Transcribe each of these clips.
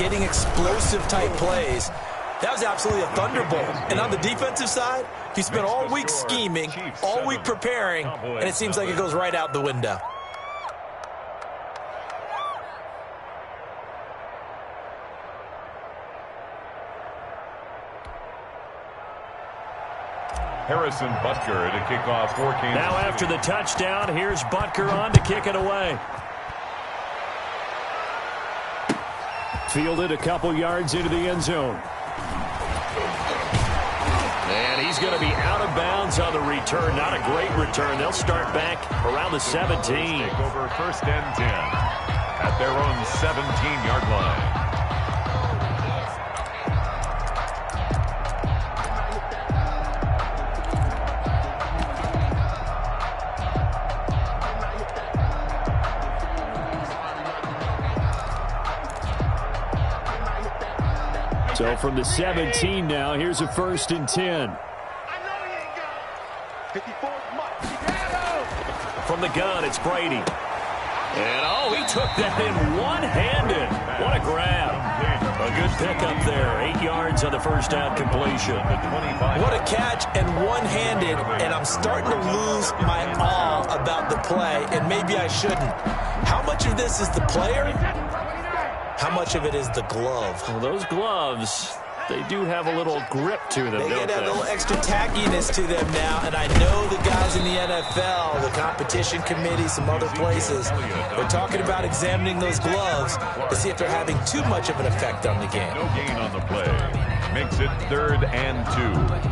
getting explosive type plays. That was absolutely a thunderbolt. And on the defensive side, he spent all week scheming, all week preparing, and it seems like it goes right out the window. Harrison Butker to kick off for Kansas City. Now after the touchdown, here's Butker on to kick it away. Fielded a couple yards into the end zone. And he's going to be out of bounds on the return. Not a great return. They'll start back around the 17. Take over 1st and 10 at their own 17-yard line. So from the 17 now, here's a 1st and 10. From the gun, it's Brady. And, oh, he took that in one-handed. What a grab. A good pickup there. 8 yards on the first down completion. What a catch and one-handed, and I'm starting to lose my awe about the play, and maybe I shouldn't. How much of this is the player? How much of it is the glove? Well, those gloves, they do have a little grip to them, They don't get they? a little extra tackiness to them now, and I know the guys in the NFL, the competition committee, some other places, they're talking about examining those gloves to see if they're having too much of an effect on the game. No gain on the play. Makes it 3rd and 2.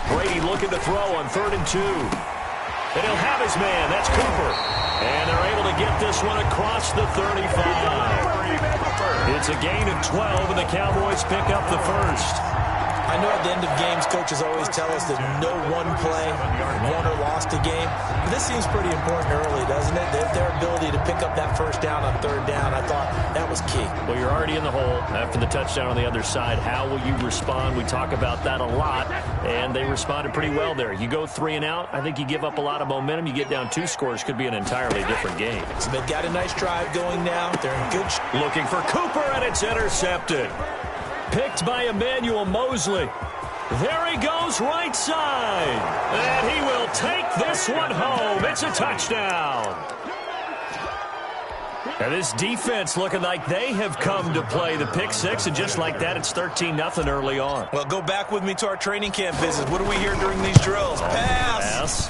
Brady looking to throw on 3rd and 2. And he'll have his man. That's Cooper. And they're able to get this one across the 35. It's a gain of 12, and the Cowboys pick up the first. I know at the end of games, coaches always tell us that no one play won or lost a game. But this seems pretty important early, doesn't it? Their ability to pick up that first down on 3rd down, I thought that was key. Well, you're already in the hole after the touchdown on the other side. How will you respond? We talk about that a lot, and they responded pretty well there. You go 3 and out, I think you give up a lot of momentum. You get down 2 scores, could be an entirely different game. So they've got a nice drive going now. They're in good shape. Looking for Cooper, and it's intercepted. Picked by Emmanuel Mosley. There he goes right side. And he will take this one home. It's a touchdown. And this defense looking like they have come to play the pick six, and just like that, it's 13-0 early on. Well, go back with me to our training camp visit. What do we hear during these drills? Pass.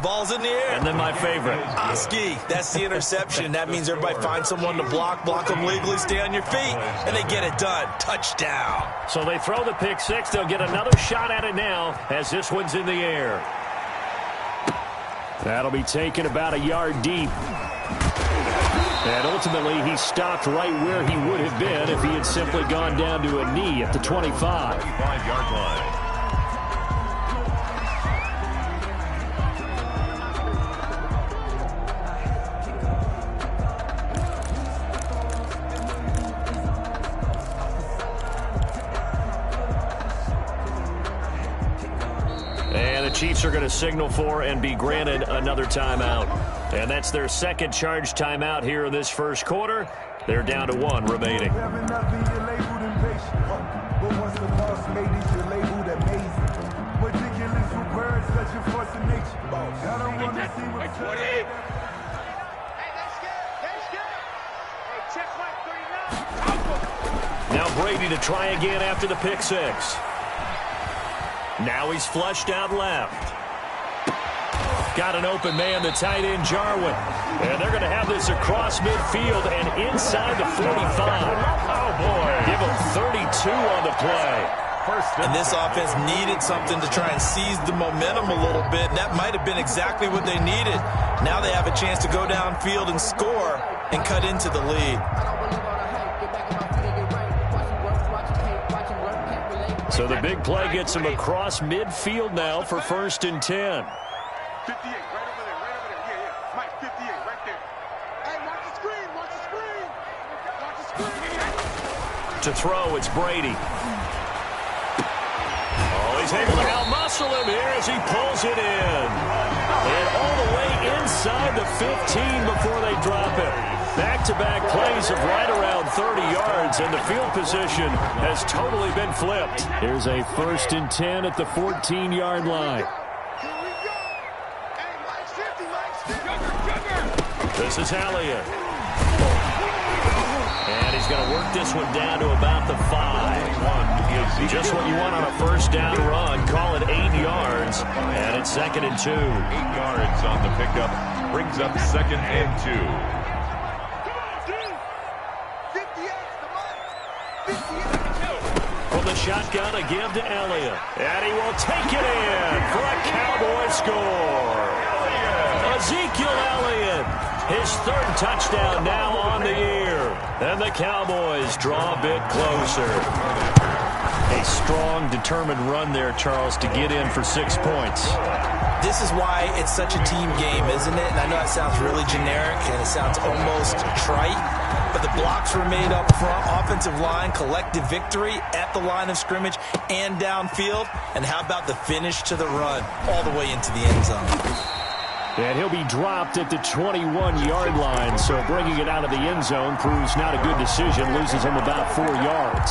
Ball's in the air. And then my favorite. Oski, that's the interception. That means everybody finds someone to block them legally, stay on your feet, and they get it done. Touchdown. So they throw the pick six. They'll get another shot at it now as this one's in the air. That'll be taken about a yard deep. And ultimately, he stopped right where he would have been if he had simply gone down to a knee at the 25. 25-yard line. And the Chiefs are going to signal for and be granted another timeout. And that's their second charge timeout here in this first quarter. They're down to 1 remaining. Now Brady to try again after the pick six. Now he's flushed out left. Got an open man, the tight end, Jarwin. And they're going to have this across midfield and inside the 45. Oh, boy. Give him 32 on the play. And this offense needed something to try and seize the momentum a little bit, and that might have been exactly what they needed. Now they have a chance to go downfield and score and cut into the lead. So the big play gets him across midfield now for 1st and 10. 58, right over there, right over there. Yeah. Mike, 58, right there. Hey, watch the screen, watch the screen. Watch the screen. To throw, it's Brady. Oh, he's able to out-muscle him here as he pulls it in. And all the way inside the 15 before they drop it. Back-to-back plays of right around 30 yards, and the field position has totally been flipped. Here's a 1st and 10 at the 14-yard line. This is Elliott. And he's going to work this one down to about the 5. Just what you want on a 1st down run. Call it 8 yards. And it's 2nd and 2. 8 yards on the pickup. Brings up 2nd and 2. From the shotgun, a give to Elliott. And he will take it in for a Cowboy score. Ezekiel Elliott, his 3rd touchdown now on the year. And the Cowboys draw a bit closer. A strong, determined run there, Charles, to get in for 6 points. This is why it's such a team game, isn't it? And I know that sounds really generic and it sounds almost trite, but the blocks were made up front, offensive line, collective victory at the line of scrimmage and downfield. And how about the finish to the run all the way into the end zone? And he'll be dropped at the 21-yard line, so bringing it out of the end zone proves not a good decision, loses him about 4 yards.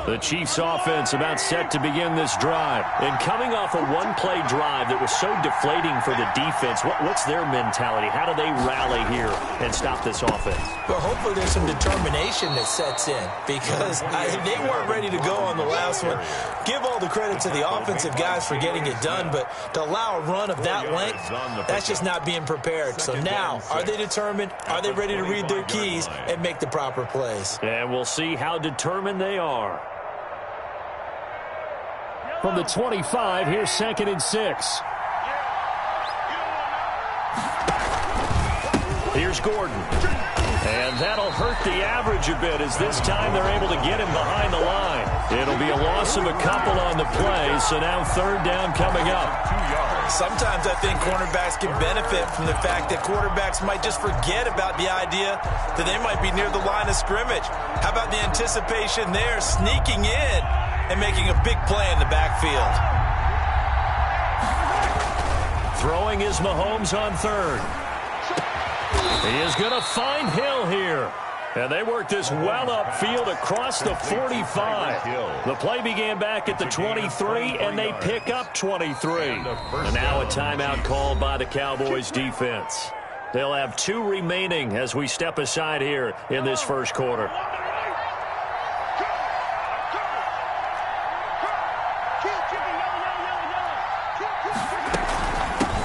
The Chiefs offense about set to begin this drive. And coming off a one-play drive that was so deflating for the defense, what's their mentality? How do they rally here and stop this offense? Well, hopefully there's some determination that sets in because they weren't ready to go on the last one. Give all the credit to the offensive guys for getting it done, but to allow a run of that length, that's just not being prepared. So now, are they determined? Are they ready to read their keys and make the proper plays? And we'll see how determined they are. From the 25, here's 2nd and 6. Here's Gordon. And that'll hurt the average a bit as this time they're able to get him behind the line. It'll be a loss of a couple on the play, so now 3rd down coming up. Sometimes I think cornerbacks can benefit from the fact that quarterbacks might just forget about the idea that they might be near the line of scrimmage. How about the anticipation there, sneaking in and making a big play in the backfield? Throwing is Mahomes on 3rd. He is going to find Hill here. And they work this well upfield across the 45. The play began back at the 23, and they pick up 23. And now a timeout called by the Cowboys defense. They'll have 2 remaining as we step aside here in this 1st quarter.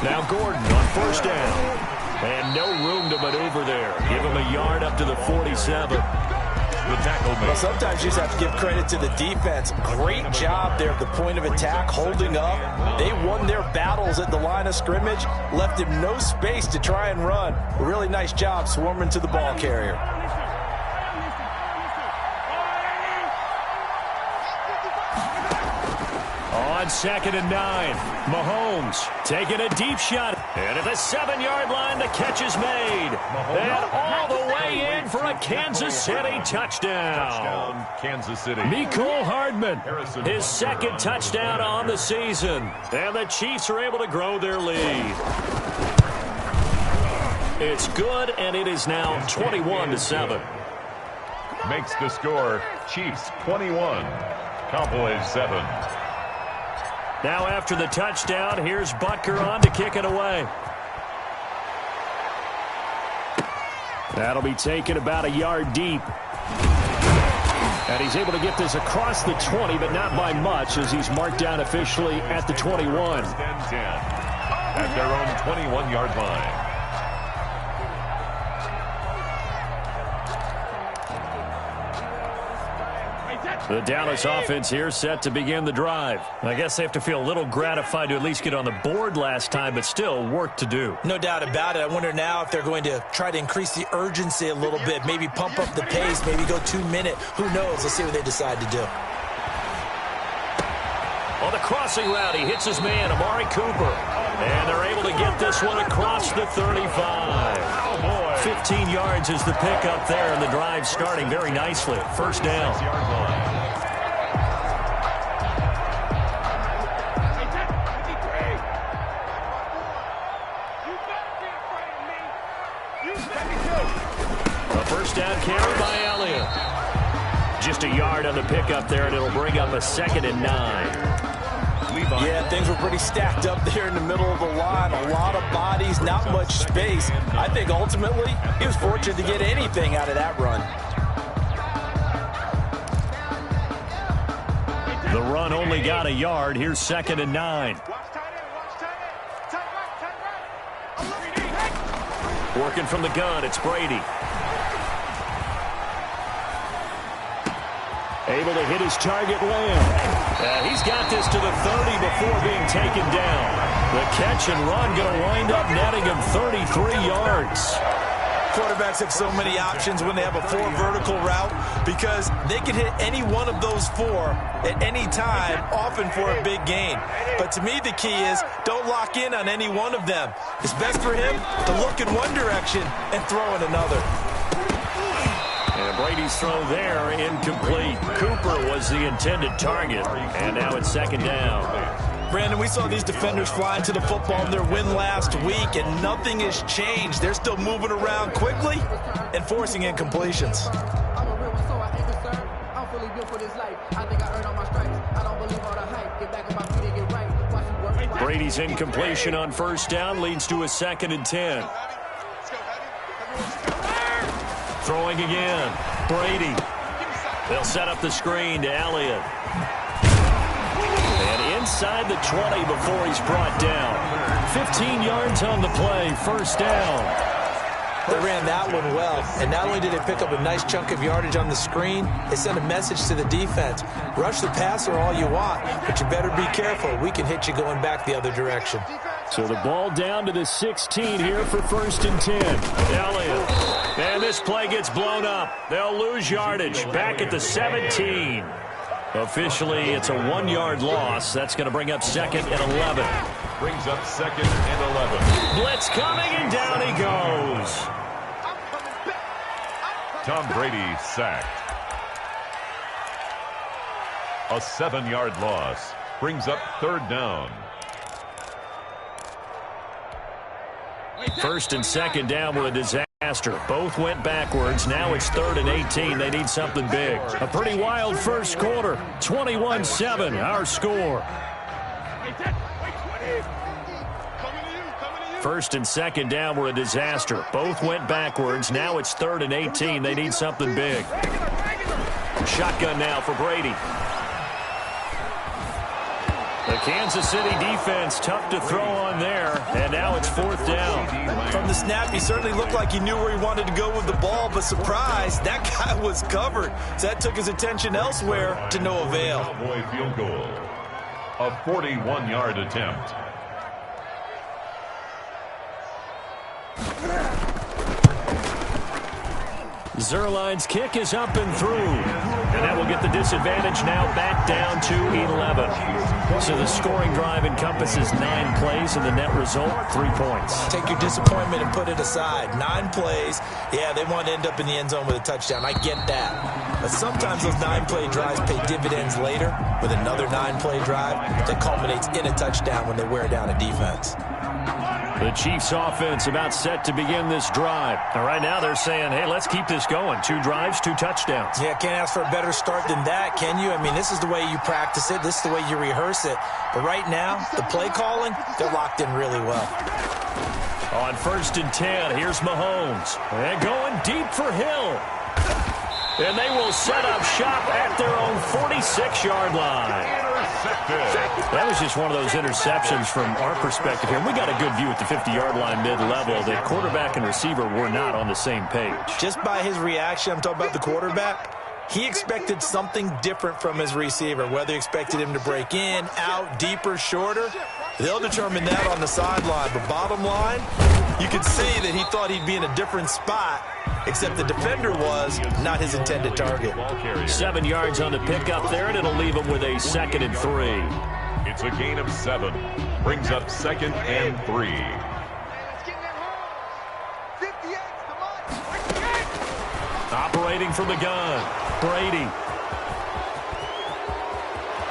Now Gordon on 1st down. And no room to maneuver there. Give him a yard up to the 47. The tackle made. Well, sometimes you just have to give credit to the defense. Great job there at the point of attack, holding up. They won their battles at the line of scrimmage, left him no space to try and run. A really nice job swarming to the ball carrier. On 2nd and 9, Mahomes taking a deep shot. And at the 7-yard line, the catch is made. And all the way in for a Kansas City touchdown. Kansas City. Mecole Hardman, his 2nd touchdown on the season. And the Chiefs are able to grow their lead. It's good, and it is now 21-7. Makes the score Chiefs 21, Cowboys 7. Now after the touchdown, here's Butker on to kick it away. That'll be taken about a yard deep. And he's able to get this across the 20, but not by much as he's marked down officially at the 21. At their own 21-yard line. The Dallas offense here set to begin the drive. I guess they have to feel a little gratified to at least get on the board last time, but still work to do. No doubt about it. I wonder now if they're going to try to increase the urgency a little bit, maybe pump up the pace, maybe go 2 minute. Who knows? Let's see what they decide to do. On the crossing route, he hits his man, Amari Cooper. And they're able to get this one across the 35. 15 yards is the pickup there, and the drive starting very nicely. First down. A first down carry by Elliott. Just a yard on the pickup there, and it'll bring up a 2nd and 9. Yeah, things were pretty stacked up there in the middle of the line. A lot of bodies, not much space. I think ultimately he was fortunate to get anything out of that run. The run only got a yard. Here's 2nd and 9. Working from the gun, it's Brady. Able to hit his target, Lamb. He's got this to the 30 before being taken down. The catch and run going to wind up netting him 33 yards. Quarterbacks have so many options when they have a 4 vertical route because they can hit any one of those 4 at any time, often for a big gain. But to me, the key is don't lock in on any one of them. It's best for him to look in one direction and throw in another. And Brady's throw there, incomplete. Cooper was the intended target, and now it's 2nd down. Brandon, we saw these defenders fly into the football in their win last week, and nothing has changed. They're still moving around quickly and forcing incompletions. Brady's incompletion on first down leads to a 2nd and 10. Throwing again. Brady. They'll set up the screen to Elliott. And inside the 20 before he's brought down. 15 yards on the play. First down. They ran that one well. And not only did they pick up a nice chunk of yardage on the screen, they sent a message to the defense. Rush the passer all you want, but you better be careful. We can hit you going back the other direction. So the ball down to the 16 here for 1st and 10. Elliott. And this play gets blown up. They'll lose yardage. Back at the 17. Officially, it's a 1-yard loss. That's going to bring up 2nd and 11. Brings up 2nd and 11. Blitz coming, and down he goes. Tom Brady sacked. A 7-yard loss. Brings up 3rd down. 1st and 2nd down were a disaster. Both went backwards. Now it's 3rd and 18. They need something big. A pretty wild first quarter. 21-7, our score. 1st and 2nd down were a disaster. Both went backwards. Now it's 3rd and 18. They need something big. Shotgun now for Brady. The Kansas City defense tough to throw on there, and now it's 4th down. From the snap, he certainly looked like he knew where he wanted to go with the ball, but surprise, that guy was covered. So that took his attention elsewhere to no avail. Cowboy field goal. A 41-yard attempt. Zuerlein's kick is up and through. And that will get the disadvantage now back down to 11. So the scoring drive encompasses 9 plays, and the net result, 3 points. Take your disappointment and put it aside. 9 plays. Yeah, they want to end up in the end zone with a touchdown. I get that. But sometimes those 9-play drives pay dividends later with another 9-play drive that culminates in a touchdown when they wear down a defense. The Chiefs offense about set to begin this drive. And right now they're saying, hey, let's keep this going. 2 drives, 2 touchdowns. Yeah, can't ask for a better start than that, can you? I mean, this is the way you practice it. This is the way you rehearse it. But right now, the play calling, they're locked in really well. On 1st and 10, here's Mahomes. And going deep for Hill. And they will set up shop at their own 46-yard line. That was just one of those interceptions from our perspective here. We got a good view at the 50-yard line mid-level. The quarterback and receiver were not on the same page. Just by his reaction, I'm talking about the quarterback, He expected something different from his receiver, whether he expected him to break in, out, deeper, shorter. They'll determine that on the sideline. But bottom line, you can see that he thought he'd be in a different spot, except the defender was not his intended target. 7 yards on the pickup there, and it'll leave him with a 2nd and 3. It's a gain of 7. Brings up 2nd and 3. Operating from the gun, Brady.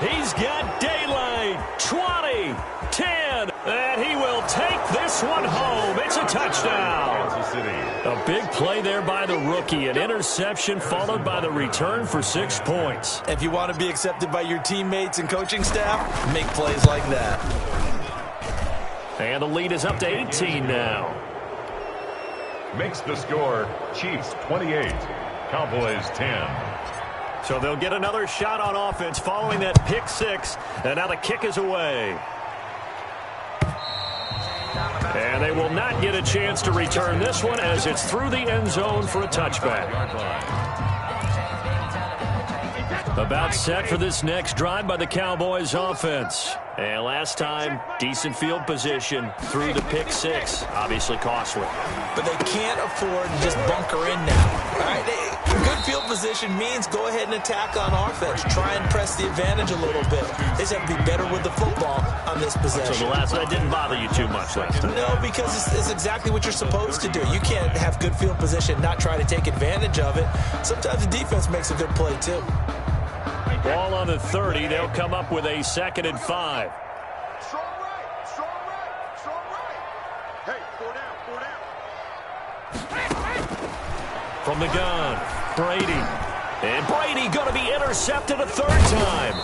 He's got daylight. 20, 10, and he will take this one home. It's a touchdown. Kansas City. A big play there by the rookie. An interception followed by the return for 6 points. If you want to be accepted by your teammates and coaching staff, make plays like that. And the lead is up to 18 now. Makes the score Chiefs 28, Cowboys 10. So they'll get another shot on offense following that pick 6. And now the kick is away. And they will not get a chance to return this one as it's through the end zone for a touchback. About set for this next drive by the Cowboys offense. And last time, decent field position through the pick 6. Obviously costly. But they can't afford to just bunker in now. All right? Good field position means go ahead and attack on offense. Try and press the advantage a little bit. They just have to be better with the football on this possession. So that didn't bother you too much last time? No, because it's exactly what you're supposed to do. You can't have good field position, not try to take advantage of it. Sometimes the defense makes a good play, too. Ball on the 30. They'll come up with a 2nd and 5. Strong right, strong right, strong right. Hey, 4 down. From the gun, Brady. And Brady going to be intercepted a 3rd time.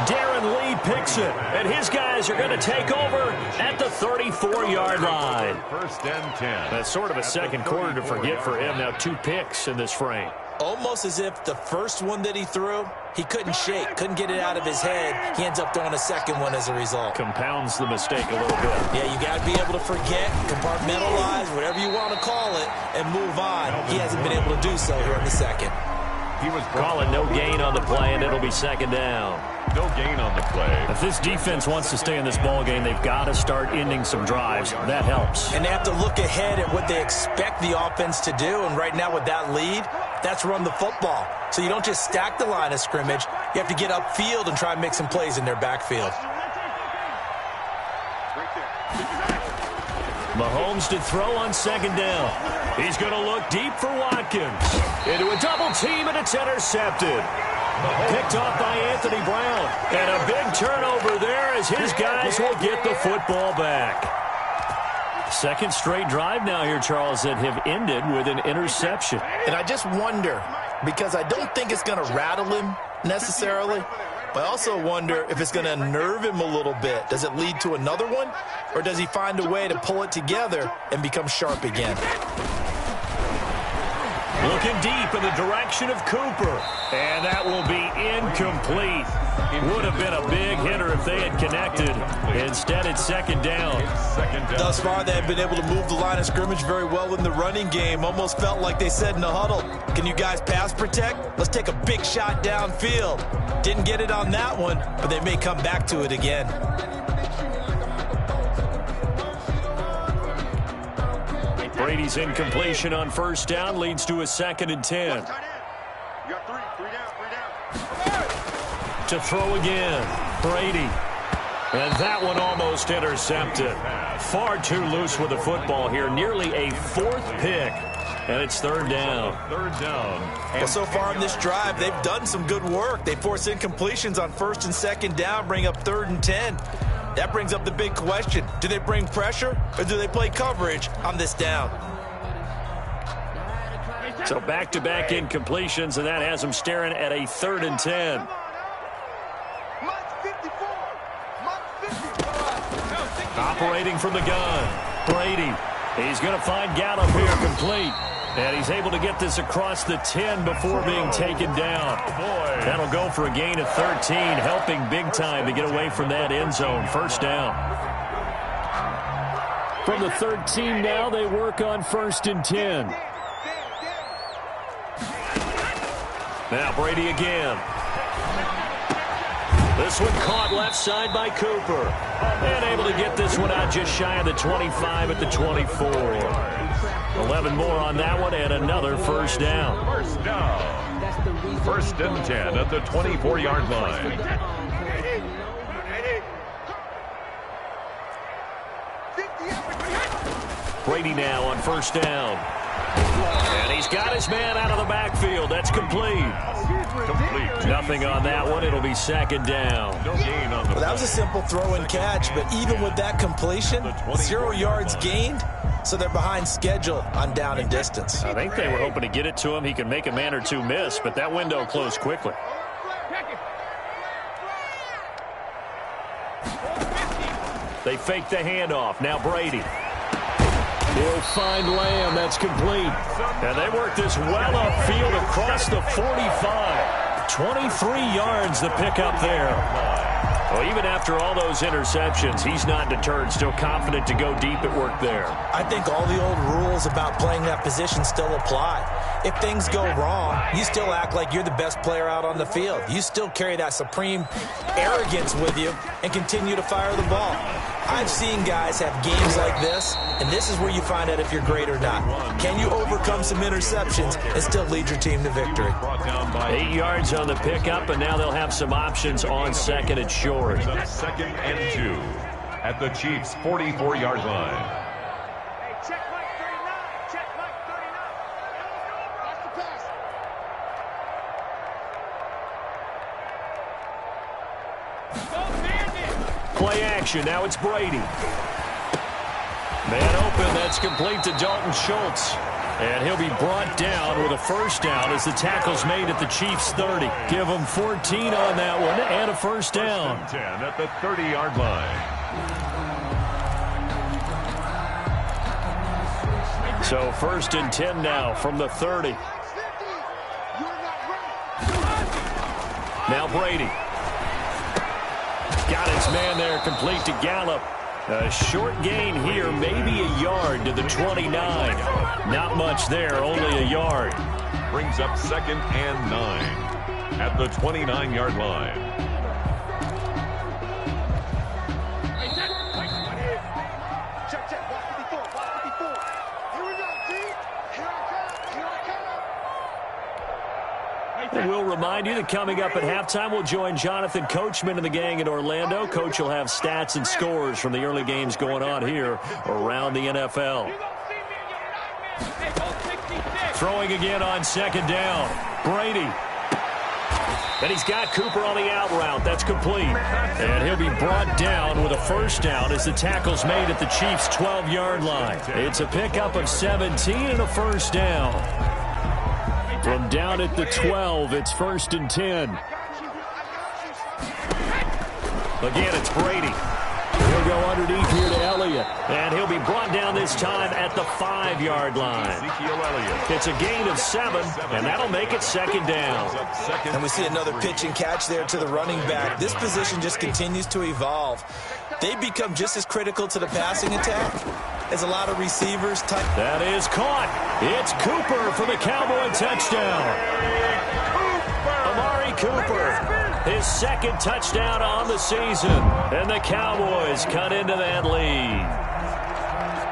Darren Lee picks it, and his guys are going to take over at the 34-yard line. 1st and 10. That's sort of a second quarter to forget for him. Now 2 picks in this frame. Almost as if the first one that he threw, he couldn't shake, couldn't get it out of his head. He ends up throwing a second one as a result. Compounds the mistake a little bit. Yeah, you got to be able to forget, compartmentalize, whatever you want to call it, and move on. He hasn't been able to do so here in the second. He was calling no gain on the play, and it'll be 2nd down. No gain on the play. If this defense wants to stay in this ball game, they've got to start ending some drives. That helps. And they have to look ahead at what they expect the offense to do. And right now with that lead, that's run the football. So you don't just stack the line of scrimmage. You have to get upfield and try and make some plays in their backfield. Mahomes to throw on 2nd down. He's going to look deep for Watkins. Into a double team, and it's intercepted. Picked off by Anthony Brown. And a big turnover there as his guys will get the football back. 2nd straight drive now here, Charles, that have ended with an interception. And I just wonder, because I don't think it's going to rattle him necessarily, but I also wonder if it's going to unnerve him a little bit. Does it lead to another one, or does he find a way to pull it together and become sharp again? Looking deep in the direction of Cooper. And that will be incomplete. Would have been a big hitter if they had connected. Instead, it's 2nd down. Thus far, they have been able to move the line of scrimmage very well in the running game. Almost felt like they said in the huddle, can you guys pass protect? Let's take a big shot downfield. Didn't get it on that one, but they may come back to it again. Brady's incompletion on 1st down leads to a 2nd and 10. You got 3 down. To throw again, Brady. And that one almost intercepted. Far too loose with the football here. Nearly a 4th pick. And it's 3rd down. 3rd down. Well, so far in this drive, they've done some good work. They force incompletions on 1st and 2nd down, bring up 3rd and 10. That brings up the big question. Do they bring pressure, or do they play coverage on this down? So back-to-back incompletions, and that has them staring at a 3rd and 10. Operating from the gun, Brady. He's going to find Gallup here complete. And he's able to get this across the 10 before being taken down. That'll go for a gain of 13, helping big time to get away from that end zone. 1st down. From the 13 now, they work on 1st and 10. Now Brady again. This one caught left side by Cooper. And able to get this one out just shy of the 25 at the 24. 11 more on that one and another first down. First down. First and 10 at the 24-yard line. Brady now on first down. And he's got his man out of the backfield. That's complete. Complete. Nothing on that one. It'll be second down. No gain on the Well, that was a simple throw and catch, but even with that completion, 0 yards gained, so they're behind schedule on down and distance. I think they were hoping to get it to him. He could make a man or two miss, but that window closed quickly. They fake the handoff. Now Brady. He'll find Lamb. That's complete. And they work this well upfield across the 45. 23 yards the pickup there. Well, even after all those interceptions, he's not deterred, still confident to go deep at work there. I think all the old rules about playing that position still apply. If things go wrong, you still act like you're the best player out on the field. You still carry that supreme arrogance with you and continue to fire the ball. I've seen guys have games like this, and this is where you find out if you're great or not. Can you overcome some interceptions and still lead your team to victory? 8 yards on the pickup, and now they'll have some options on second and short. Second and 2 at the Chiefs' 44-yard line. Check Mike 39. Check Mike 39. Watch the pass. Play action. Now it's Brady. Man open. That's complete to Dalton Schultz. And he'll be brought down with a first down as the tackle's made at the Chiefs' 30. Give them 14 on that one and a first down. First and 10 at the 30-yard line. So first and 10 now from the 30. Now Brady. Got his man there, complete to Gallup. A short gain here, maybe a yard to the 29. Not much there, only a yard. Brings up second and 9 at the 29-yard line. Check, check. Watch 54. Watch 54. Here we go, D. Here I come. Here I come. And we'll remind you that coming up at halftime, we'll join Jonathan Coachman and the gang in Orlando. Coach will have stats and scores from the early games going on here around the NFL. Throwing again on second down. Brady. And he's got Cooper on the out route. That's complete. And he'll be brought down with a first down as the tackle's made at the Chiefs' 12-yard line. It's a pickup of 17 and a first down. From down at the 12, it's first and 10. Again, it's Brady. He'll go underneath here to Elliott. And he'll be brought down this time at the 5-yard line. Ezekiel Elliott. It's a gain of 7, and that'll make it second down. And we see another pitch and catch there to the running back. This position just continues to evolve. They become just as critical to the passing attack as a lot of receivers. That is caught. It's Cooper for the Cowboy touchdown. Amari Cooper, his second touchdown on the season. And the Cowboys cut into that lead.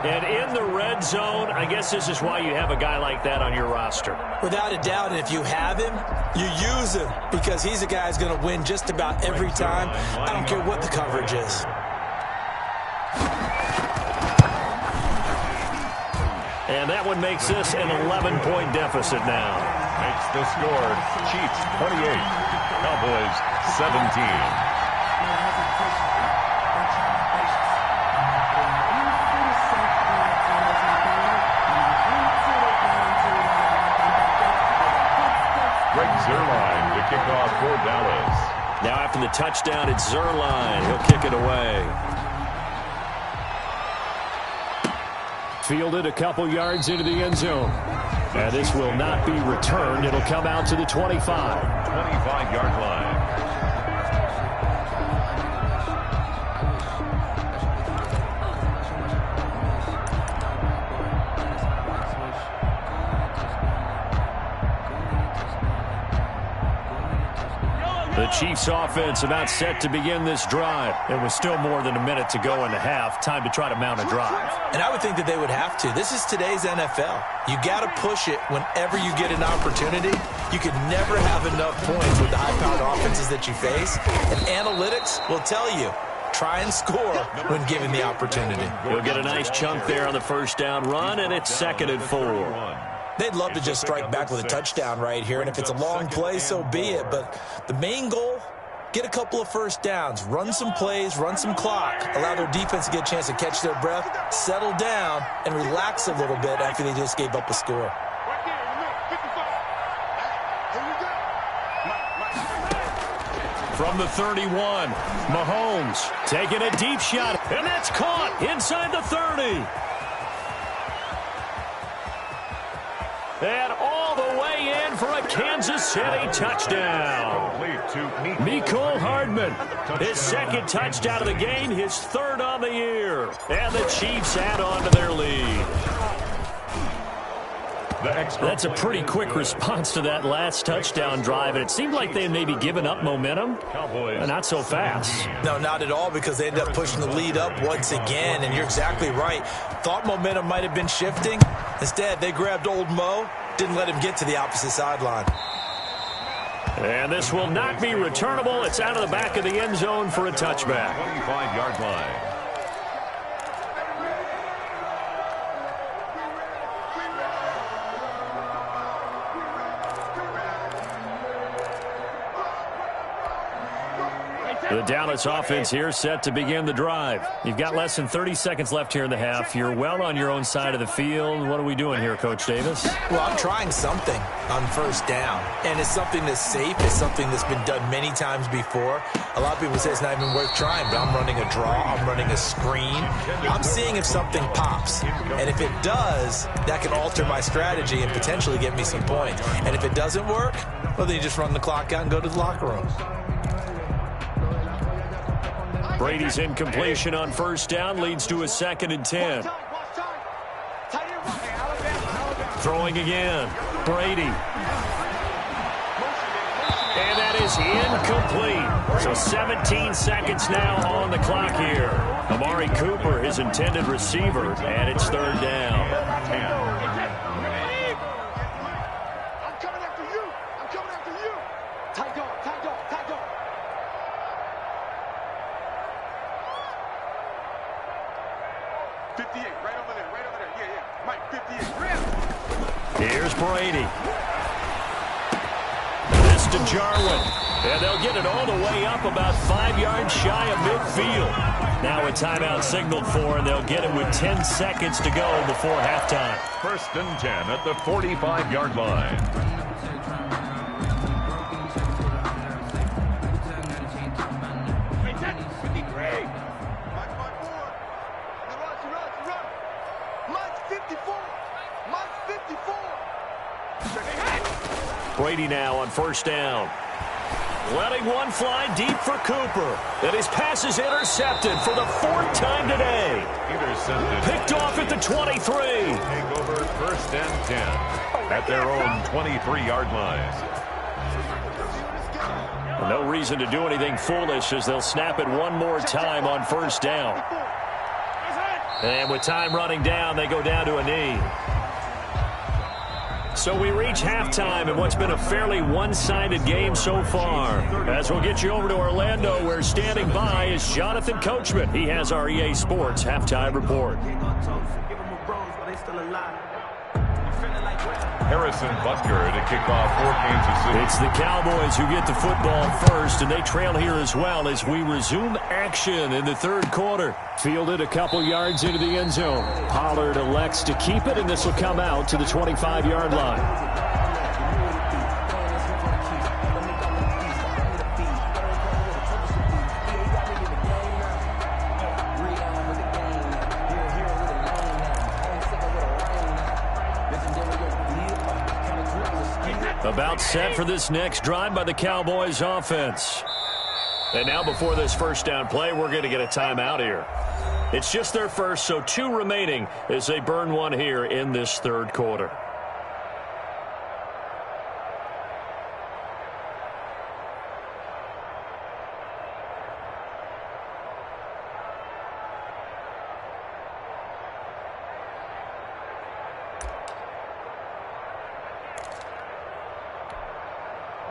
And in the red zone, I guess this is why you have a guy like that on your roster. Without a doubt, and if you have him, you use him because he's a guy who's going to win just about every time. I don't care what the coverage is. And that one makes this an 11-point deficit now. Makes the score Chiefs 28, Cowboys 17. Greg Zuerlein to kick off for Dallas. Now after the touchdown, it's Zuerlein. He'll kick it away. Fielded a couple yards into the end zone. And this will not be returned. It'll come out to the 25. 25-yard line. The Chiefs offense about set to begin this drive. There was still more than a minute to go in the half. Time to try to mount a drive. And I would think that they would have to. This is today's NFL. You got to push it whenever you get an opportunity. You can never have enough points with the high-powered offenses that you face. And analytics will tell you, try and score when given the opportunity. He'll get a nice chunk there on the first down run, and it's 2nd and 4. They'd love to just strike back with a touchdown right here, and if it's a long play, so be it. But the main goal, get a couple of first downs, run some plays, run some clock, allow their defense to get a chance to catch their breath, settle down, and relax a little bit after they just gave up a score. From the 31, Mahomes taking a deep shot, and that's caught inside the 30. And all the way in for a Kansas City touchdown. Mecole Hardman, his 2nd touchdown of the game, his 3rd on the year. And the Chiefs add on to their lead. That's a pretty quick response to that last touchdown drive, and it seemed like they had maybe given up momentum. Not so fast. No, not at all, because they ended up pushing the lead up once again, and you're exactly right. Thought momentum might have been shifting. Instead, they grabbed old Mo, didn't let him get to the opposite sideline. And this will not be returnable. It's out of the back of the end zone for a touchback. 25-yard line. The Dallas offense here set to begin the drive. You've got less than 30 seconds left here in the half. You're well on your own side of the field. What are we doing here, Coach Davis? Well, I'm trying something on first down, and it's something that's safe. It's something that's been done many times before. A lot of people say it's not even worth trying, but I'm running a draw. I'm running a screen. I'm seeing if something pops, and if it does, that can alter my strategy and potentially get me some points. And if it doesn't work, well, then you just run the clock out and go to the locker room. Brady's incompletion on first down leads to a 2nd and 10. Throwing again. Brady. And that is incomplete. So 17 seconds now on the clock here. Amari Cooper, his intended receiver, and it's 3rd down. I'm coming after you. I'm coming after you. Tight dog, tight dog, tight dog. Right over there. Yeah. Mike, 58. Here's Brady. This to Jarwin. And they'll get it all the way up about 5 yards shy of midfield. Now a timeout signaled for, and they'll get it with 10 seconds to go before halftime. 1st and 10 at the 45-yard line. Brady now on first down. Letting one fly deep for Cooper. And his pass is intercepted for the 4th time today. Picked off at the 23. Take over 1st and 10 at their own 23-yard line. No reason to do anything foolish as they'll snap it one more time on first down. And with time running down, they go down to a knee. So we reach halftime in what's been a fairly one-sided game so far. As we'll get you over to Orlando, where standing by is Jonathan Coachman. He has our EA Sports halftime report. Harrison Butker to kick off for Kansas City. It's the Cowboys who get the football first, and they trail here as well as we resume action in the 3rd quarter. Fielded a couple yards into the end zone. Pollard elects to keep it, and this will come out to the 25-yard line. About set for this next drive by the Cowboys offense. And now before this first down play, we're going to get a timeout here. It's just their first, so 2 remaining as they burn one here in this 3rd quarter.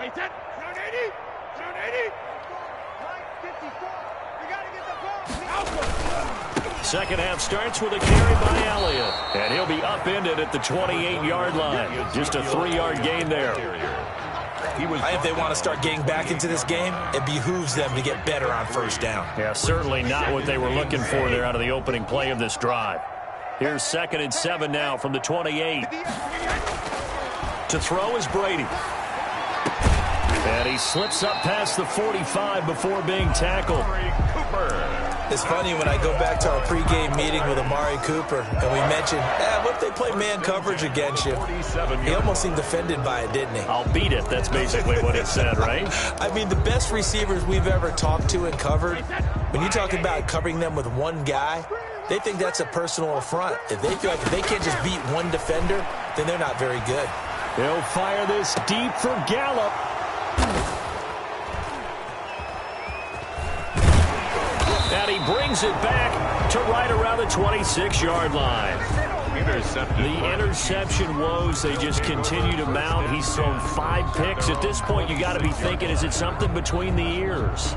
Wait, that. Zone 80. Zone 80. Right 54. We got to get the ball. Second half starts with a carry by Elliott. And he'll be upended at the 28-yard line. Just a 3-yard gain there. If they want to start getting back into this game, it behooves them to get better on first down. Yeah, certainly not what they were looking for there out of the opening play of this drive. Here's 2nd and 7 now from the 28. To throw is Brady. And he slips up past the 45 before being tackled. It's funny when I go back to our pregame meeting with Amari Cooper, and we mentioned, what if they play man coverage against you? He almost seemed offended by it, didn't he? I'll beat it. That's basically what he said, right? I mean, the best receivers we've ever talked to and covered, when you talk about covering them with one guy, they think that's a personal affront. If they feel like if they can't just beat one defender, then they're not very good. He'll fire this deep for Gallup. And he brings it back to right around the 26-yard line. The interception woes, they just continue to mount. He's thrown 5 picks. At this point, you got to be thinking, is it something between the ears?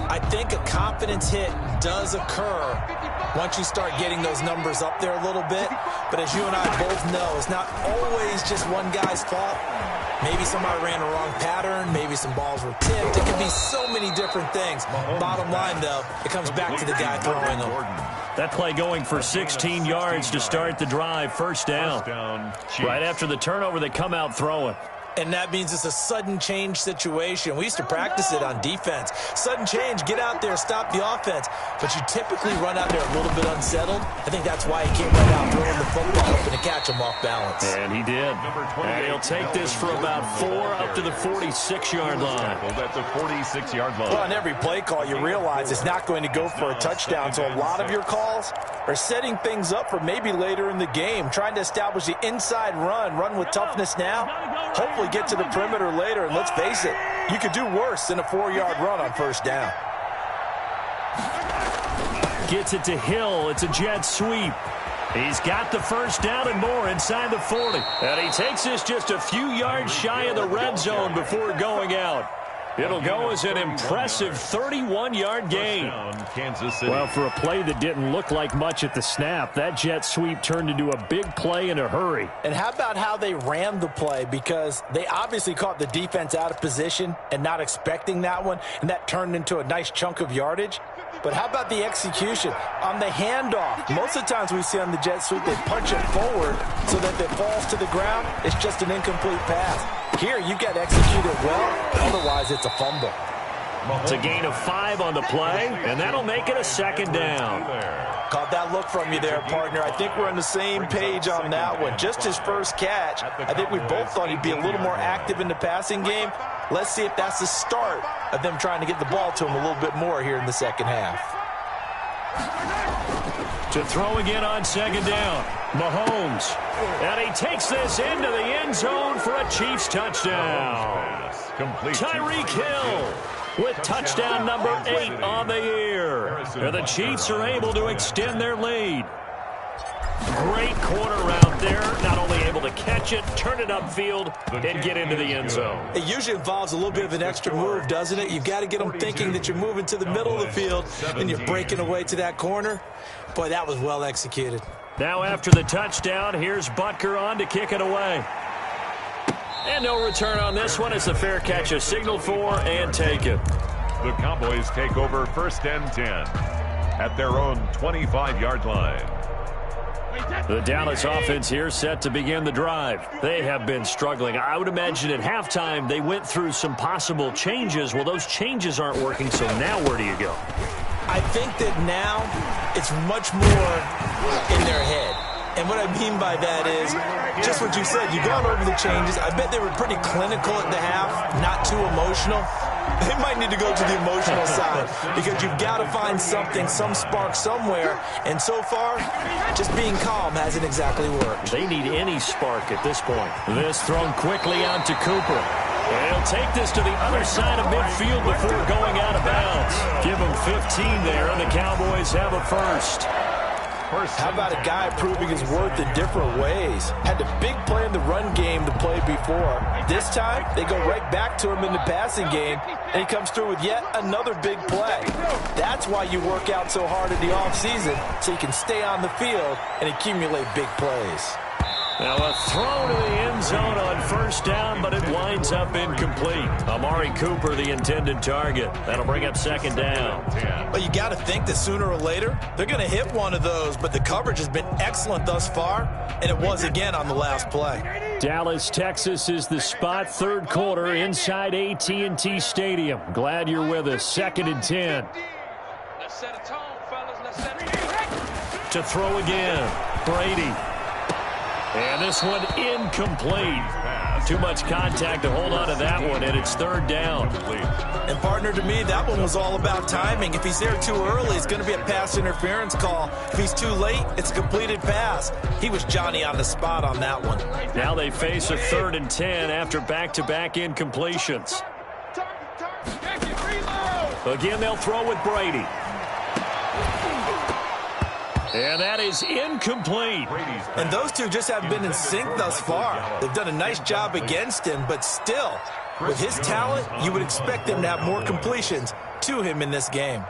I think a confidence hit does occur once you start getting those numbers up there a little bit. But as you and I both know, it's not always just one guy's fault. Maybe somebody ran a wrong pattern. Maybe some balls were tipped. It could be so many different things. Bottom line, though, it comes back to the guy throwing them. That play going for 16 yards to start the drive. First down. Right after the turnover, they come out throwing. And that means it's a sudden change situation. We used to practice it on defense. Sudden change, get out there, stop the offense. But you typically run out there a little bit unsettled. I think that's why he came right out throwing the football, hoping to catch him off balance. And he did. And he'll take this for about 4 up to the 46-yard line. At the 46-yard line. Well, on every play call, you realize it's not going to go for a touchdown. So a lot of your calls are setting things up for maybe later in the game, trying to establish the inside run with toughness now. Hopefully get to the perimeter later, and let's face it, you could do worse than a 4-yard run on first down. Gets it to Hill. It's a jet sweep. He's got the first down and more inside the 40. And he takes this just a few yards shy of the red zone before going out. It'll go as an impressive 31-yard gain. Kansas City. Well, for a play that didn't look like much at the snap, that jet sweep turned into a big play in a hurry. And how about how they ran the play? Because they obviously caught the defense out of position and not expecting that one, and that turned into a nice chunk of yardage. But how about the execution on the handoff? Most of the times we see on the jet sweep, they punch it forward so that if it falls to the ground, it's just an incomplete pass. Here, you got executed well. Otherwise, it's a fumble. It's a gain of 5 on the play, and that'll make it a second down. Caught that look from you there, partner. I think we're on the same page on that one. Just his first catch. I think we both thought he'd be a little more active in the passing game. Let's see if that's the start of them trying to get the ball to him a little bit more here in the second half. To throw again on second down, Mahomes. And he takes this into the end zone for a Chiefs touchdown. Tyreek Hill with touchdown number 8 on the year. And the Chiefs are able to extend their lead. Great corner route there. Not only able to catch it, turn it upfield, and get into the end zone. It usually involves a little bit of an extra move, doesn't it? You've got to get them thinking that you're moving to the middle of the field and you're breaking away to that corner. Boy, that was well executed. Now after the touchdown, here's Butker on to kick it away. And no return on this one as the fair catch is signaled for and taken. The Cowboys take over 1st and 10 at their own 25-yard line. The Dallas offense here set to begin the drive. They have been struggling. I would imagine at halftime they went through some possible changes. Well, those changes aren't working, so now where do you go? I think that now it's much more in their head. And what I mean by that is just what you said. You've gone over the changes. I bet they were pretty clinical at the half, not too emotional. They might need to go to the emotional side because you've got to find something, some spark somewhere. And so far, just being calm hasn't exactly worked. They need any spark at this point. This thrown quickly out to Cooper. And he'll take this to the other side of midfield before going out of bounds. Give him 15 there, and the Cowboys have a first. How about a guy proving his worth in different ways? Had the big play in the run game the play before. This time, they go right back to him in the passing game, and he comes through with yet another big play. That's why you work out so hard in the offseason, so you can stay on the field and accumulate big plays. Now a throw to the end zone on first down, but it winds up incomplete. Amari Cooper, the intended target. That'll bring up second down. Well, you got to think that sooner or later, they're going to hit one of those, but the coverage has been excellent thus far, and it was again on the last play. Dallas, Texas is the spot, third quarter inside AT&T Stadium. Glad you're with us. 2nd and 10. Let's set a tone, fellas. Let's set a tone. To throw again. Brady. And this one incomplete. Too much contact to hold on to that one, and it's third down. And partner, to me, that one was all about timing. If he's there too early, it's going to be a pass interference call. If he's too late, it's a completed pass. He was Johnny on the spot on that one. Now they face a 3rd and 10 after back-to-back incompletions. Again, they'll throw with Brady. And that is incomplete. And those two just haven't been in sync thus far. They've done a nice job against him, but still, with his talent, you would expect them to have more completions to him in this game.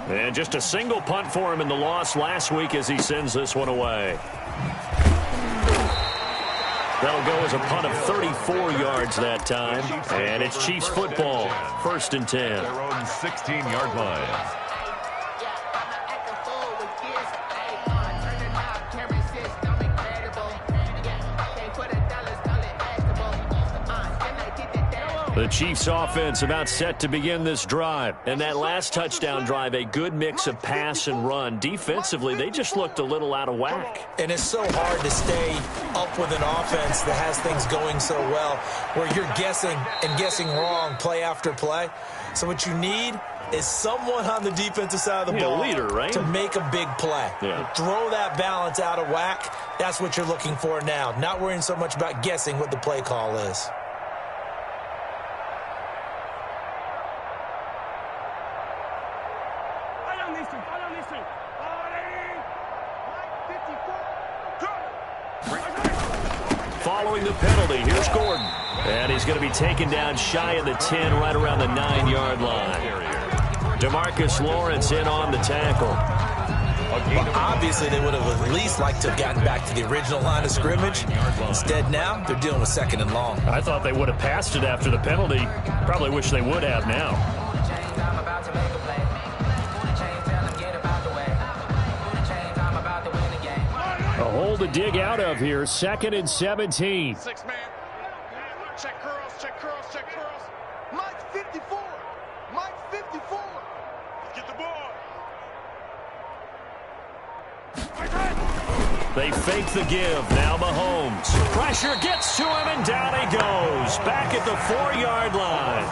And just a single punt for him in the loss last week as he sends this one away. That'll go as a punt of 34 yards that time. And it's Chiefs football, 1st and 10. Their own 16-yard line. The Chiefs offense about set to begin this drive. And that last touchdown drive, a good mix of pass and run. Defensively, they just looked a little out of whack. And it's so hard to stay up with an offense that has things going so well, where you're guessing and guessing wrong play after play. So what you need is someone on the defensive side of the ball leader, right? to make a big play. Yeah. Throw that balance out of whack. That's what you're looking for now. Not worrying so much about guessing what the play call is. Following the penalty, here's Gordon. And he's going to be taken down shy of the 10, right around the 9-yard line. DeMarcus Lawrence in on the tackle. Well, obviously, they would have at least liked to have gotten back to the original line of scrimmage. Instead, now, they're dealing with 2nd and long. I thought they would have passed it after the penalty. Probably wish they would have now. A hole to dig out of here, 2nd and 17. 6 man. Check curls, check curls, check curls. Mike 54. Mike 54. Let's get the ball. They fake the give. Now Mahomes. Pressure gets to him, and down he goes. Back at the 4-yard line.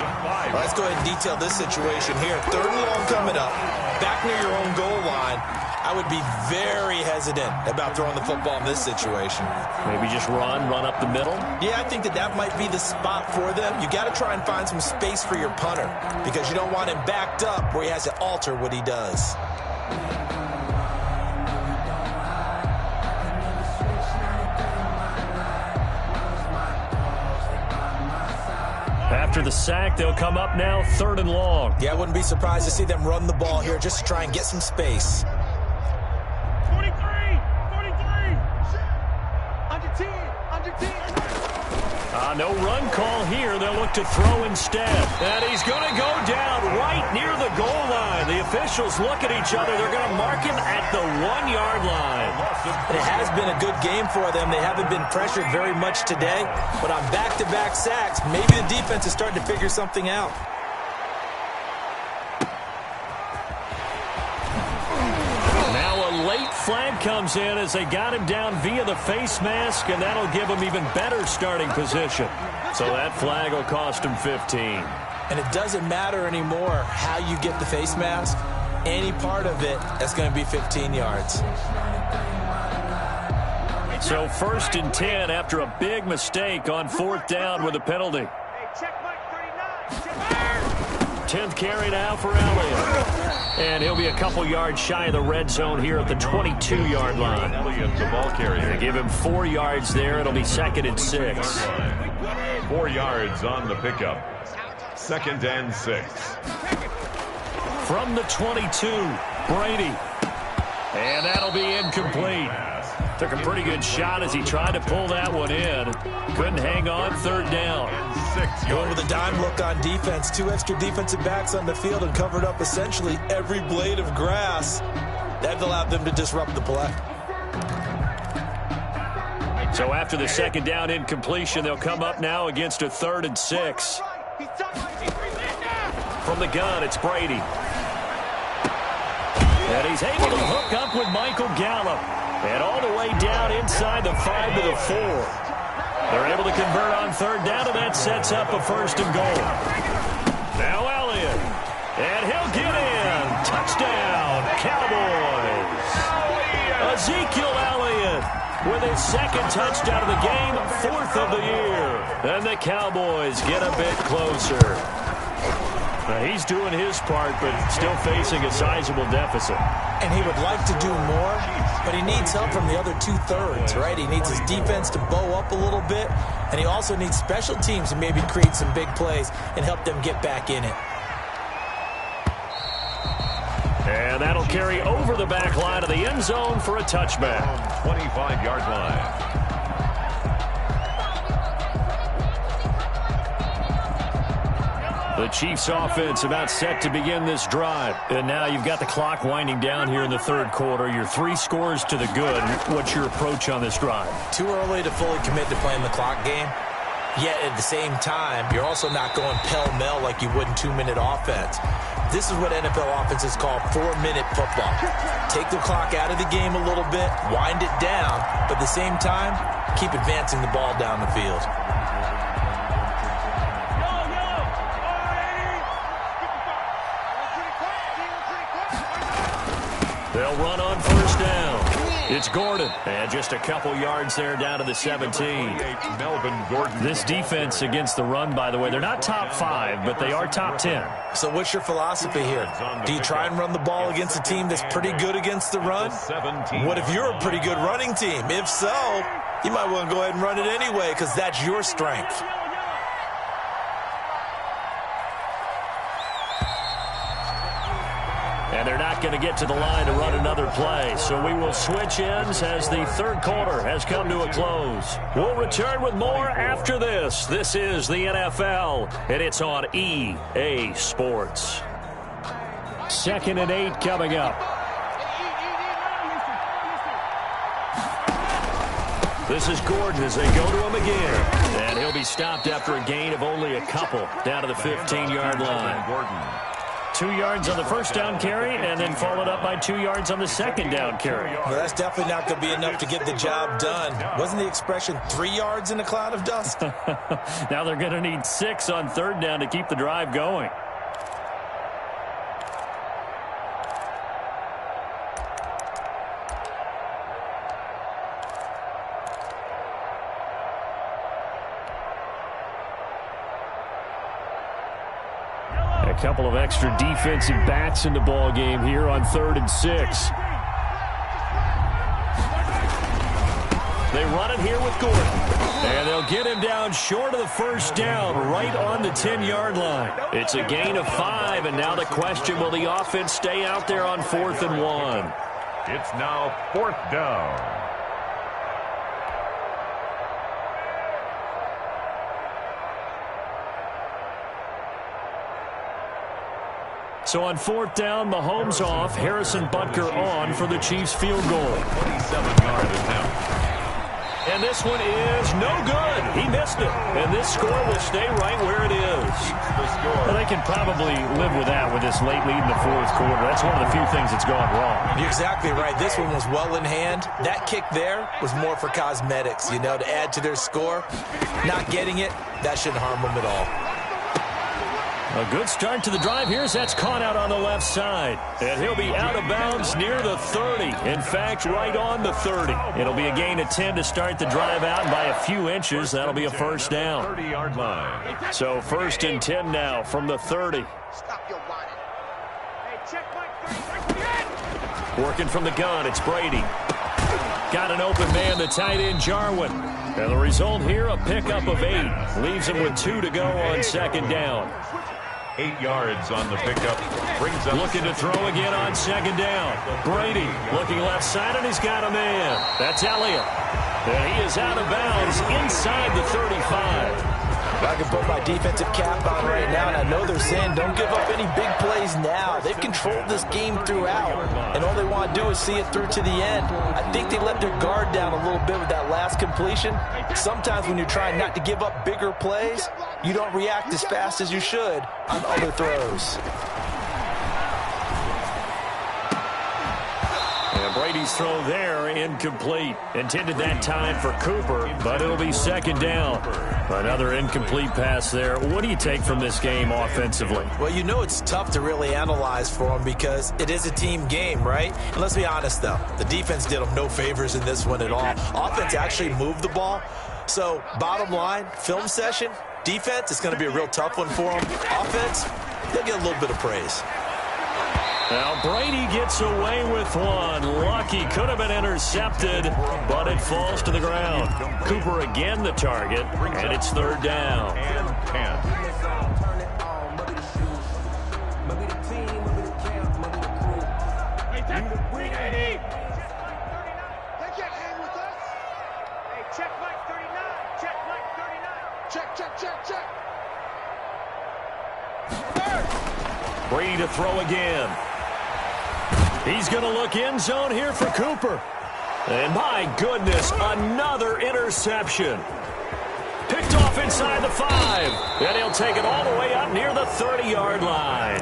Well, let's go ahead and detail this situation here. 3rd and long coming up. Back near your own goal line. I would be very hesitant about throwing the football in this situation. Maybe just run up the middle? Yeah, I think that might be the spot for them. You got to try and find some space for your punter because you don't want him backed up where he has to alter what he does. After the sack, they'll come up now 3rd and long. Yeah, I wouldn't be surprised to see them run the ball here just to try and get some space. 43. Under 10. No run call here. They'll look to throw instead. And he's going to go down right near the goal line. The officials look at each other. They're going to mark him at the 1-yard line. It has been a good game for them. They haven't been pressured very much today. But on back-to-back sacks, maybe the defense is starting to figure something out. Flag comes in as they got him down via the face mask, and that'll give him even better starting position. So that flag will cost him 15. And it doesn't matter anymore how you get the face mask. Any part of it, that's going to be 15 yards. So 1st and 10 after a big mistake on 4th down with a penalty. 10th carry now for Elliott. And he'll be a couple yards shy of the red zone here at the 22-yard line. Elliott, the ball carrier. They give him 4 yards there. It'll be 2nd and 6. 4 yards on the pickup. 2nd and 6. From the 22, Brady. And that'll be incomplete. Took a pretty good shot as he tried to pull that one in. Couldn't hang on, 3rd down. Going with a dime look on defense. 2 extra defensive backs on the field and covered up essentially every blade of grass. That allowed them to disrupt the play. So after the 2nd down incompletion, they'll come up now against a 3rd and 6. From the gun, it's Brady. And he's able to hook up with Michael Gallup. And all the way down inside the 5 to the 4. They're able to convert on 3rd down, and that sets up a 1st and goal. Now Elliott. And he'll get in. Touchdown, Cowboys. Ezekiel Elliott with his 2nd touchdown of the game, 4th of the year. And the Cowboys get a bit closer. Now, he's doing his part, but still facing a sizable deficit. And he would like to do more, but he needs help from the other 2/3, right? He needs his defense to bow up a little bit, and he also needs special teams to maybe create some big plays and help them get back in it. And that'll carry over the back line of the end zone for a touchback. 25-yard line. The Chiefs offense about set to begin this drive. And now you've got the clock winding down here in the 3rd quarter. You're 3 scores to the good. What's your approach on this drive? Too early to fully commit to playing the clock game. Yet at the same time, you're also not going pell-mell like you would in 2-minute offense. This is what NFL offenses call 4-minute football. Take the clock out of the game a little bit, wind it down, but at the same time, keep advancing the ball down the field. They'll run on 1st down. It's Gordon. And just a couple yards there down to the 17. Melvin Gordon. This defense against the run, by the way, they're not top 5, but they are top 10. So what's your philosophy here? Do you try and run the ball against a team that's pretty good against the run? What if you're a pretty good running team? If so, you might want to go ahead and run it anyway because that's your strength. And they're not going to get to the line to run another play. So we will switch ends as the 3rd quarter has come to a close. We'll return with more after this. This is the NFL, and it's on EA Sports. 2nd and 8 coming up. This is Gordon as they go to him again. And he'll be stopped after a gain of only a couple down to the 15-yard line. Gordon. 2 yards on the 1st down carry, and then followed up by 2 yards on the 2nd down carry. Well, that's definitely not going to be enough to get the job done. Wasn't the expression 3 yards in a cloud of dust? Now they're going to need 6 on 3rd down to keep the drive going. A couple of extra defensive backs in the ball game here on 3rd and 6. They run it here with Gordon. And they'll get him down short of the 1st down, right on the 10-yard line. It's a gain of 5, and now the question, will the offense stay out there on 4th and 1? It's now 4th down. So on 4th down, Mahomes off, Harrison Butker on for the Chiefs field goal. 27-yard attempt. And this one is no good. He missed it. And this score will stay right where it is. Well, they can probably live with that with this late lead in the 4th quarter. That's one of the few things that's gone wrong. You're exactly right. This one was well in hand. That kick there was more for cosmetics, you know, to add to their score. Not getting it, that shouldn't harm them at all. A good start to the drive here as that's caught out on the left side. And he'll be out of bounds near the 30. In fact, right on the 30. It'll be a gain of 10 to start the drive out, and by a few inches, that'll be a first down. 30-yard line. So 1st and 10 now from the 30. Stop your whining. Hey, check my 30. Working from the gun, it's Brady. Got an open man, the tight end, Jarwin. And the result here, a pickup of 8. Leaves him with 2 to go on 2nd down. 8 yards on the pickup. Brings up looking to throw again on 2nd down. Brady looking left side, and he's got a man. That's Elliott. And he is out of bounds inside the 35. I can put my defensive cap on right now, and I know they're saying don't give up any big plays now. They've controlled this game throughout, and all they want to do is see it through to the end. I think they let their guard down a little bit with that last completion. Sometimes when you're trying not to give up bigger plays, you don't react as fast as you should on other throws. And Brady's throw there incomplete. Intended that time for Cooper, but it'll be 2nd down. Another incomplete pass there. What do you take from this game offensively? Well, you know it's tough to really analyze for them because it is a team game, right? And let's be honest, though. The defense did them no favors in this one at all. Offense actually moved the ball. So, bottom line, film session, defense, it's going to be a real tough one for them. Offense, they'll get a little bit of praise. Now Brady gets away with one. Lucky, could have been intercepted, but it falls to the ground. Cooper again the target, and it's 3rd down. And 10. Brady to throw again. He's going to look end zone here for Cooper. And my goodness, another interception. Picked off inside the 5. And he'll take it all the way up near the 30-yard line.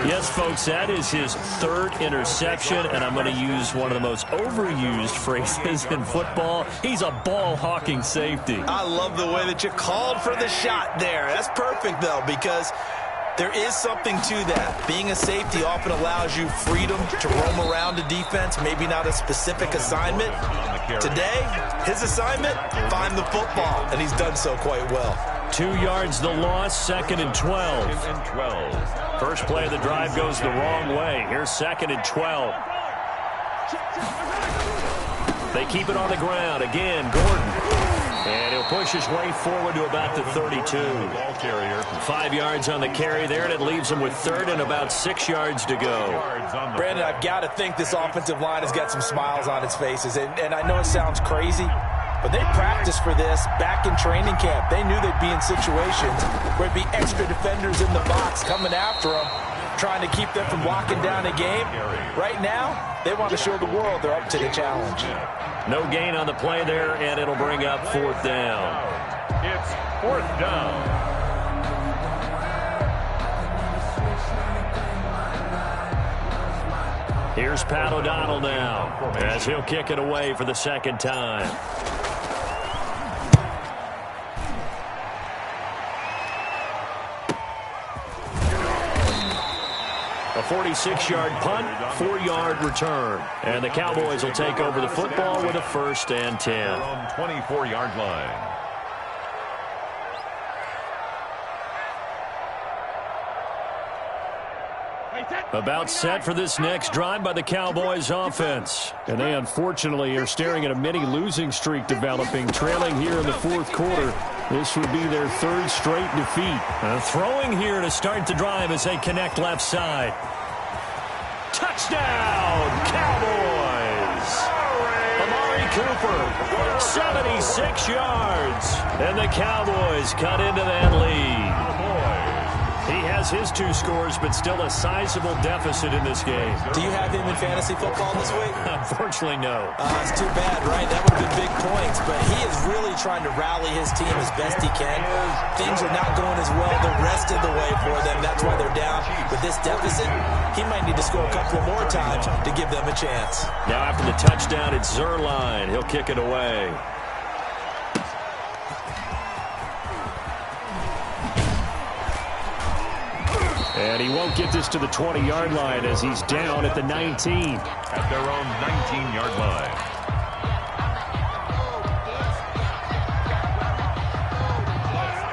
Yes, folks, that is his 3rd interception, and I'm going to use one of the most overused phrases in football. He's a ball-hawking safety. I love the way that you called for the shot there. That's perfect, though, because there is something to that. Being a safety often allows you freedom to roam around a defense, maybe not a specific assignment. Today, his assignment, find the football, and he's done so quite well. 2 yards the loss, 2nd and 12. 2nd and 12. First play of the drive goes the wrong way. Here's 2nd and 12. They keep it on the ground. Again, Gordon. And he'll push his way forward to about the 32. Ball carrier. 5 yards on the carry there, and it leaves him with 3rd and about 6 yards to go. Brandon, I've got to think this offensive line has got some smiles on its faces. And I know it sounds crazy, but they practiced for this back in training camp. They knew they'd be in situations where there'd be extra defenders in the box coming after them, trying to keep them from locking down a game. Right now, they want to show the world they're up to the challenge. No gain on the play there, and it'll bring up 4th down. It's 4th down. Here's Pat O'Donnell now, as he'll kick it away for the 2nd time. A 46-yard punt, 4-yard return. And the Cowboys will take over the football with a 1st and 10. On 24-yard line. About set for this next drive by the Cowboys offense. And they unfortunately are staring at a mini losing streak developing, trailing here in the 4th quarter. This would be their 3rd straight defeat. Throwing here to start the drive as they connect left side. Touchdown, Cowboys! Amari Cooper, 76 yards. And the Cowboys cut into that lead. He has his 2 scores, but still a sizable deficit in this game. Do you have him in fantasy football this week? Unfortunately, no. It's too bad, right? That would have been big points, but he is really trying to rally his team as best he can. Things are not going as well the rest of the way for them. That's why they're down. With this deficit, he might need to score a couple more times to give them a chance. Now after the touchdown, it's Zerline. He'll kick it away. And he won't get this to the 20-yard line as he's down at the 19. At their own 19-yard line.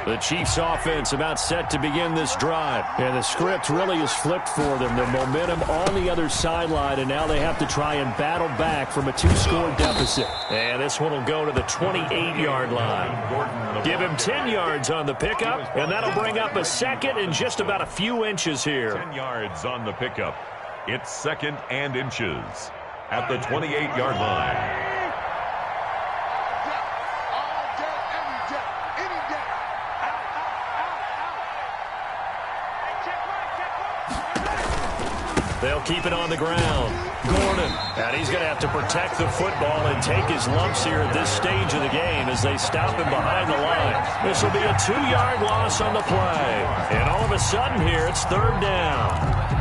The Chiefs offense about set to begin this drive. And the script really is flipped for them. The momentum on the other sideline, and now they have to try and battle back from a 2-score deficit. And this one will go to the 28-yard line. Give him 10 yards on the pickup, and that'll bring up a second and just about a few inches here. 10 yards on the pickup. It's second and inches at the 28-yard line. They'll keep it on the ground. Gordon. And he's going to have to protect the football and take his lumps here at this stage of the game as they stop him behind the line. This will be a 2-yard loss on the play. And all of a sudden here, it's third down.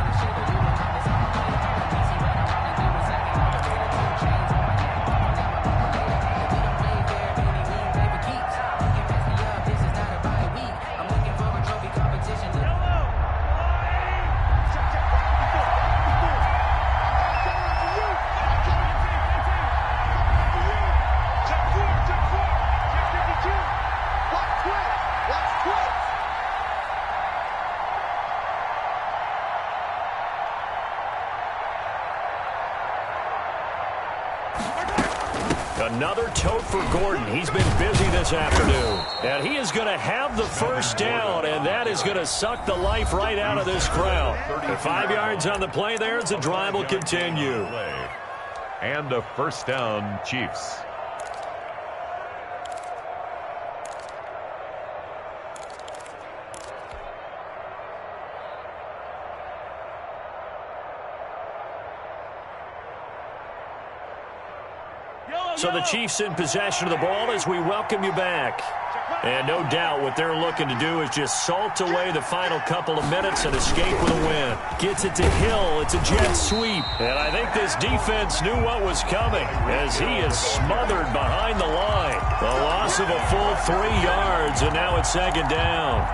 Another tote for Gordon. He's been busy this afternoon. And he is going to have the first down, and that is going to suck the life right out of this crowd. 5 yards on the play there as the drive will continue. And a first down, Chiefs. So the Chiefs in possession of the ball as we welcome you back. And no doubt what they're looking to do is just salt away the final couple of minutes and escape with a win. Gets it to Hill. It's a jet sweep. And I think this defense knew what was coming as he is smothered behind the line. The loss of a full 3 yards, and now it's second down.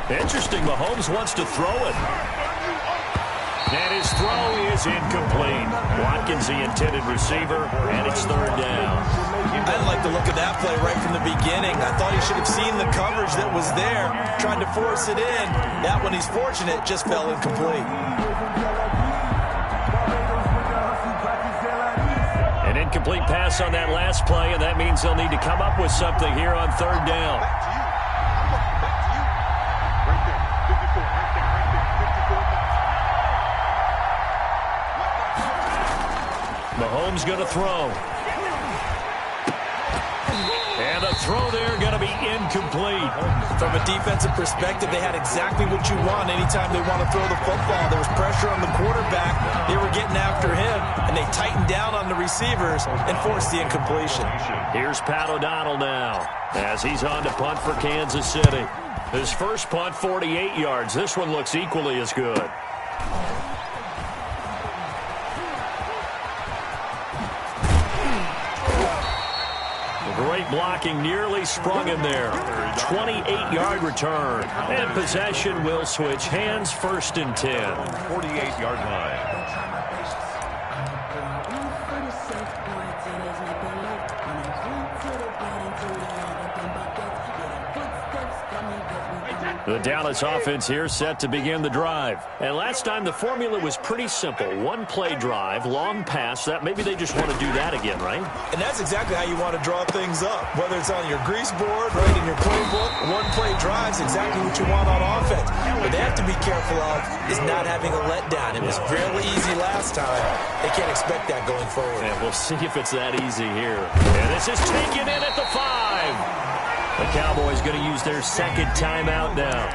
Interesting, Mahomes wants to throw it. And his throw is incomplete. Watkins, the intended receiver, and it's third down. I didn't like the look of that play right from the beginning. I thought he should have seen the coverage that was there, tried to force it in. That one, he's fortunate, just fell incomplete. An incomplete pass on that last play, and that means they'll need to come up with something here on third down. Mahomes going to throw. And the throw there going to be incomplete. From a defensive perspective, they had exactly what you want anytime they want to throw the football. There was pressure on the quarterback. They were getting after him, and they tightened down on the receivers and forced the incompletion. Here's Pat O'Donnell now as he's on to punt for Kansas City. His first punt, 48 yards. This one looks equally as good. Great blocking, nearly sprung him there. 28-yard return. And possession will switch hands, first and 10. 48-yard line. The Dallas offense here set to begin the drive. And last time the formula was pretty simple. One-play drive, long pass. That maybe they just want to do that again, right? And that's exactly how you want to draw things up. Whether it's on your grease board, right in your playbook, one-play drive is exactly what you want on offense. What they have to be careful of is not having a letdown. It was fairly easy last time. They can't expect that going forward. And we'll see if it's that easy here. And this is taken in at the 5. The Cowboys going to use their second timeout now,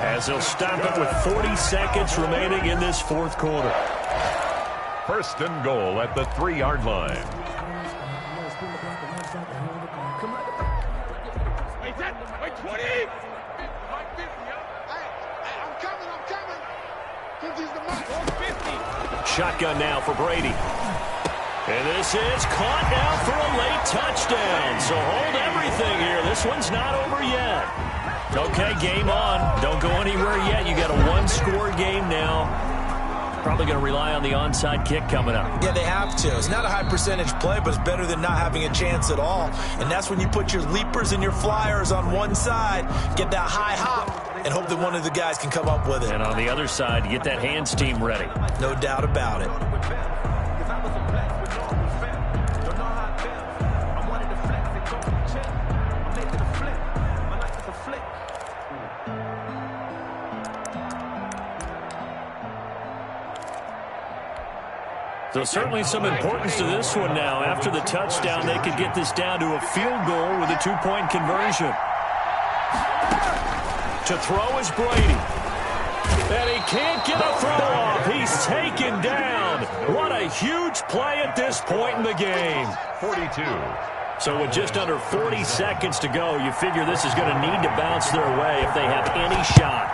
as they'll stop it with 40 seconds remaining in this fourth quarter. First and goal at the 3-yard line. Wait, 20. I'm coming. 50's the mark. 50. Shotgun now for Brady. And this is caught now for a late touchdown. So hold everything here. This one's not over yet. Okay, game on. Don't go anywhere yet. You got a one-score game now. Probably going to rely on the onside kick coming up. Yeah, they have to. It's not a high percentage play, but it's better than not having a chance at all. And that's when you put your leapers and your flyers on one side, get that high hop, and hope that one of the guys can come up with it. And on the other side, get that hands team ready. No doubt about it. So certainly some importance to this one now. After the touchdown, they could get this down to a field goal with a two-point conversion. To throw is Brady. And he can't get a throw off. He's taken down. What a huge play at this point in the game. 42. So with just under 40 seconds to go, you figure this is going to need to bounce their way if they have any shot.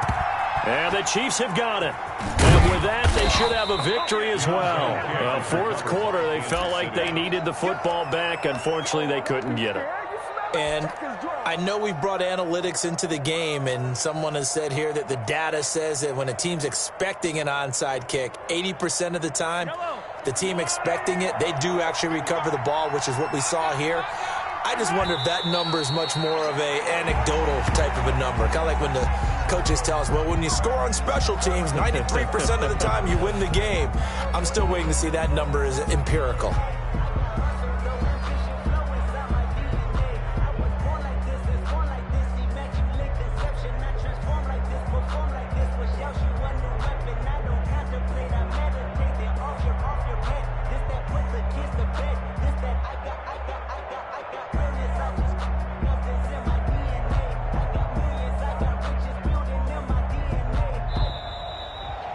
And the Chiefs have got it. And with that, they should have a victory as well. Fourth quarter, they felt like they needed the football back. Unfortunately, they couldn't get it. And I know we brought analytics into the game, and someone has said here that the data says that when a team's expecting an onside kick, 80% of the time, the team expecting it, they do actually recover the ball, which is what we saw here. I just wonder if that number is much more of a anecdotal type of a number. Kind of like when the coaches tell us, well, when you score on special teams, 93% of the time you win the game. I'm still waiting to see that number is empirical.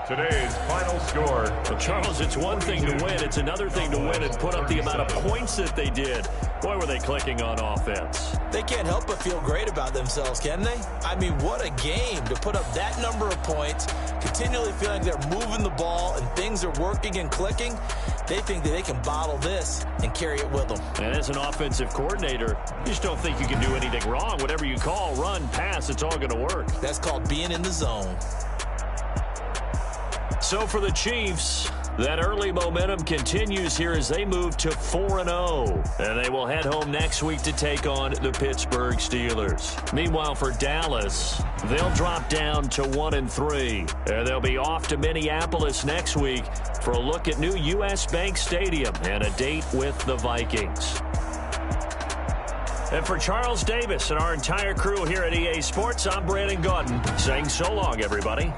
Today's final score. Well, Charles, it's one thing to win. It's another thing to win and put up the amount of points that they did. Boy, were they clicking on offense. They can't help but feel great about themselves, can they? I mean, what a game to put up that number of points, continually feeling they're moving the ball and things are working and clicking. They think that they can bottle this and carry it with them. And as an offensive coordinator, you just don't think you can do anything wrong. Whatever you call, run, pass, it's all going to work. That's called being in the zone. So for the Chiefs, that early momentum continues here as they move to 4-0. And they will head home next week to take on the Pittsburgh Steelers. Meanwhile, for Dallas, they'll drop down to 1-3. And they'll be off to Minneapolis next week for a look at new U.S. Bank Stadium and a date with the Vikings. And for Charles Davis and our entire crew here at EA Sports, I'm Brandon Gaudin saying so long, everybody.